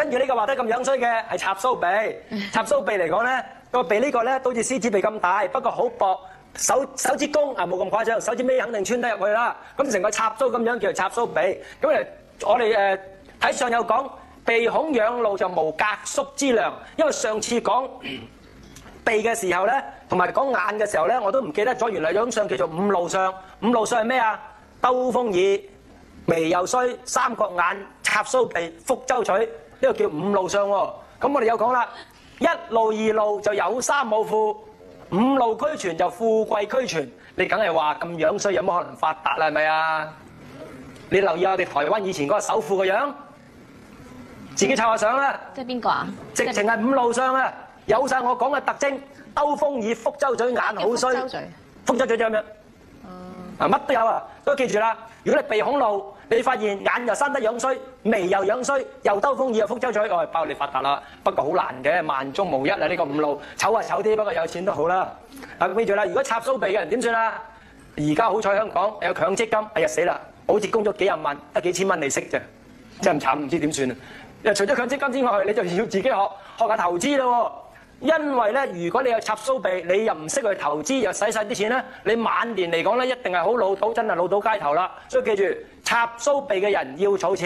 跟住呢個畫得咁樣衰嘅係插須鼻，插須鼻嚟講咧，個鼻呢個咧都好似獅子鼻咁大，不過好薄，手指公啊冇咁誇張，手指尾肯定穿得入去啦。咁成個插須咁樣叫做插須鼻。咁我哋睇上有講鼻孔養怒就無隔宿之良，因為上次講鼻嘅時候咧，同埋講眼嘅時候咧，我都唔記得咗，原來有種相叫做五怒相。五怒相係咩啊？兜風耳、眉又衰、三角眼、插須鼻、福州嘴，呢個叫五怒相喎。咁我哋有講啦，一怒二怒就有三冇富，五怒俱全就富貴俱全。你梗係話咁樣衰有乜可能發達啦？係咪啊？你留意下我哋台灣以前嗰個首富個樣，自己抄下相啦。即係邊個啊？直情係五怒相啊！有晒我講嘅特徵，兜風耳、福州嘴、眼好衰。福州嘴就咁樣。啊，乜都有啊！都記住啦。如果你鼻孔怒，你發現眼又生得樣衰，眉又樣衰，又兜風耳又福州嘴，我係包你發達啦。不過好難嘅，萬中無一啊！呢個五怒醜啊醜啲，不過有錢都好啦。啊，記住啦，如果插須鼻嘅人點算啊？而家好彩香港有強積金，哎呀死啦！好似供咗幾廿萬，得幾千蚊利息啫，真係咁慘，唔知點算啊！除咗強積金之外，你就要自己學下投資咯。因為咧，如果你有插須鼻，你又唔識去投資，又使晒啲錢咧，你晚年嚟講咧，一定係好老土，真係老到街頭啦。所以記住，插須鼻嘅人要儲錢。